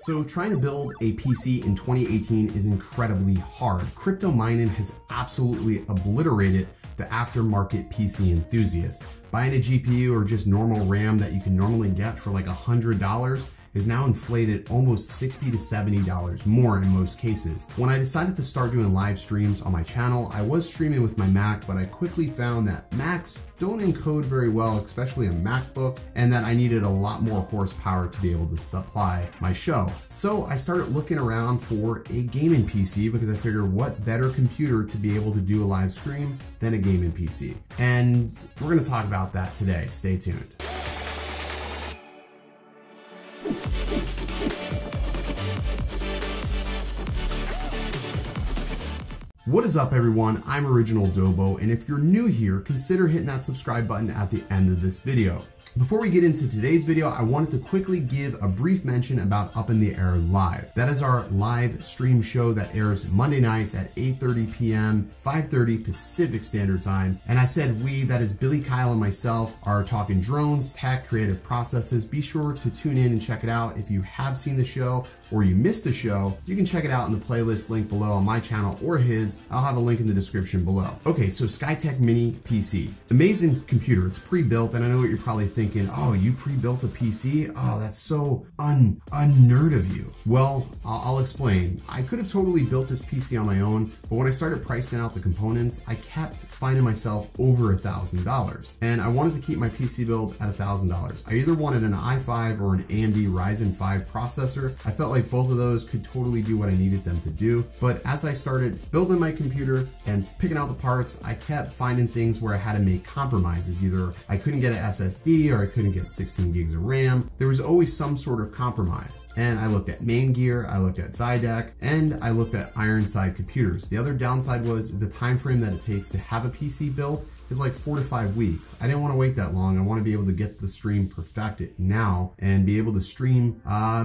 So trying to build a PC in 2018 is incredibly hard. Crypto mining has absolutely obliterated the aftermarket PC enthusiast. Buying a GPU or just normal RAM that you can normally get for like $100 is now inflated almost $60 to $70 more in most cases. When I decided to start doing live streams on my channel, I was streaming with my Mac, but I quickly found that Macs don't encode very well, especially a MacBook, and that I needed a lot more horsepower to be able to supply my show. So I started looking around for a gaming PC because I figured what better computer to be able to do a live stream than a gaming PC. And we're gonna talk about that today. Stay tuned. What is up, everyone? I'm Original Dobo, and if you're new here, consider hitting that subscribe button at the end of this video. Before we get into today's video, I wanted to quickly give a brief mention about Up in the Air Live. That is our live stream show that airs Monday nights at 8:30 p.m., 5:30 Pacific Standard Time. And I said we, that is Billy, Kyle, and myself, are talking drones, tech, creative processes. Be sure to tune in and check it out. If you have seen the show or you missed the show, you can check it out in the playlist link below on my channel or his. I'll have a link in the description below. Okay, so Skytech Mini PC. Amazing computer. It's pre-built, and I know what you're probably thinking, oh, you pre-built a PC? Oh, that's so un-nerd of you. Well, I'll explain. I could have totally built this PC on my own, but when I started pricing out the components, I kept finding myself over $1,000. And I wanted to keep my PC build at $1,000. I either wanted an i5 or an AMD Ryzen 5 processor. I felt like both of those could totally do what I needed them to do. But as I started building my computer and picking out the parts, I kept finding things where I had to make compromises. Either I couldn't get an SSD or I couldn't get 16 gigs of RAM. There was always some sort of compromise. And I looked at Main Gear, I looked at Zydeck, and I looked at Ironside computers. The other downside was the time frame that it takes to have a PC built is like 4 to 5 weeks. I didn't want to wait that long. I want to be able to get the stream perfected now and be able to stream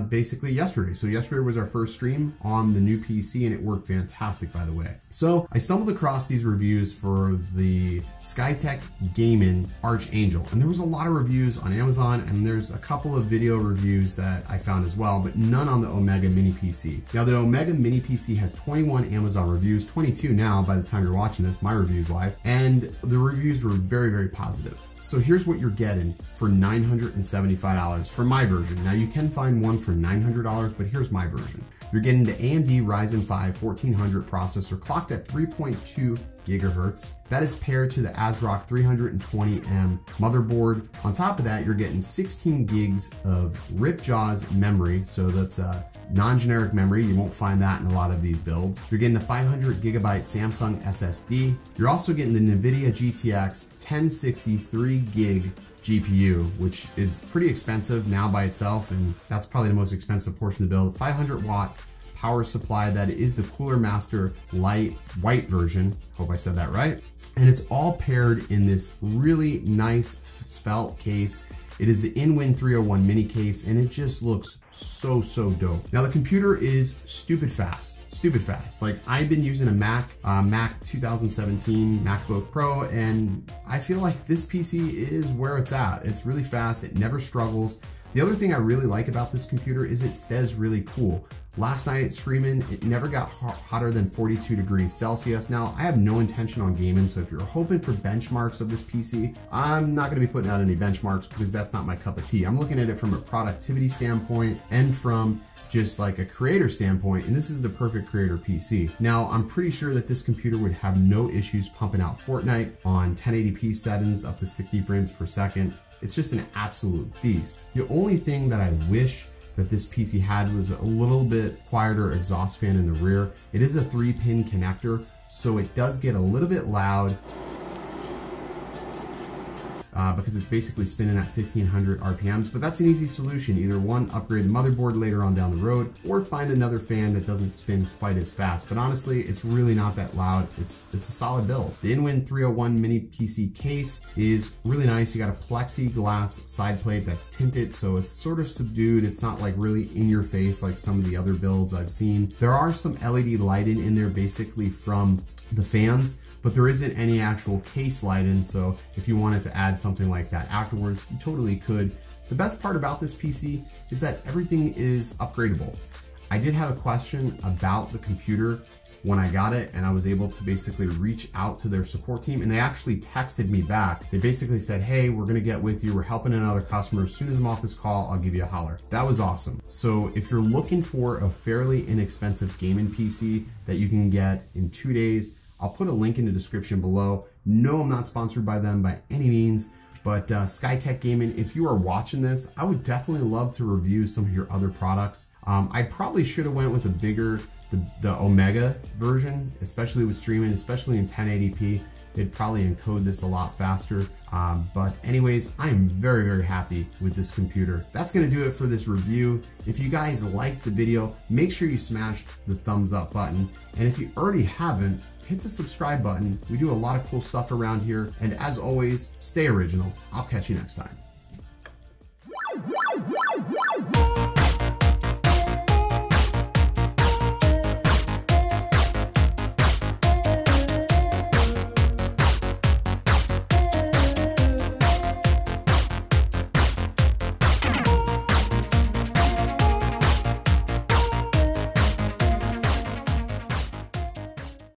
basically yesterday. So yesterday was our first stream on the new PC, and it worked fantastic, by the way. So I stumbled across these reviews for the Skytech Gaming Archangel, and there was a lot of reviews on Amazon, and there's a couple of video reviews that I found as well, but none on the Omega Mini PC. Now the Omega Mini PC has 21 Amazon reviews, 22 now by the time you're watching this, my review's live, and the reviews were very, very positive. So here's what you're getting for $975 for my version. Now you can find one for $900, but here's my version. You're getting the AMD Ryzen 5 1400 processor clocked at 3.2 gigahertz. That is paired to the ASRock 320M motherboard. On top of that, you're getting 16 gigs of Ripjaws memory. So that's a non-generic memory. You won't find that in a lot of these builds. You're getting a 500 gigabyte Samsung SSD. You're also getting the NVIDIA GTX 1063 gig GPU, which is pretty expensive now by itself, and that's probably the most expensive portion to build. 500 watt power supply. That is the Cooler Master Light white version. Hope I said that right. And it's all paired in this really nice svelte case. It is the InWin 301 mini case, and it just looks so dope. Now the computer is stupid fast. Like I've been using a Mac 2017 MacBook Pro, and I feel like this PC is where it's at. It's really fast, it never struggles. The other thing I really like about this computer is it stays really cool. Last night streaming, it never got hotter than 42 degrees Celsius. Now, I have no intention on gaming, so if you're hoping for benchmarks of this PC, I'm not gonna be putting out any benchmarks because that's not my cup of tea. I'm looking at it from a productivity standpoint and from just like a creator standpoint, and this is the perfect creator PC. Now, I'm pretty sure that this computer would have no issues pumping out Fortnite on 1080p settings up to 60 frames per second. It's just an absolute beast. The only thing that I wish that this PC had was a little bit quieter exhaust fan in the rear. It is a 3-pin connector, so it does get a little bit loud because it's basically spinning at 1500 RPMs, but that's an easy solution. Either one, upgrade the motherboard later on down the road, or find another fan that doesn't spin quite as fast. But honestly, it's really not that loud. It's a solid build. The InWin 301 mini PC case is really nice. You got a plexiglass side plate that's tinted, so it's sort of subdued. It's not like really in your face like some of the other builds I've seen. There are some LED lighting in there basically from the fans, but there isn't any actual case light in, so if you wanted to add something like that afterwards, you totally could. The best part about this PC is that everything is upgradable. I did have a question about the computer when I got it, and I was able to basically reach out to their support team, and they actually texted me back. They basically said, hey, we're gonna get with you. We're helping another customer. As soon as I'm off this call, I'll give you a holler. That was awesome. So if you're looking for a fairly inexpensive gaming PC that you can get in 2 days, I'll put a link in the description below. No, I'm not sponsored by them by any means, but Skytech Gaming, if you are watching this, I would definitely love to review some of your other products. I probably should have went with a bigger, the Omega version, especially with streaming, especially in 1080p. It'd probably encode this a lot faster. But anyways, I am very, very happy with this computer. That's gonna do it for this review. If you guys liked the video, make sure you smash the thumbs up button. And if you already haven't, hit the subscribe button. We do a lot of cool stuff around here. And as always, stay original. I'll catch you next time.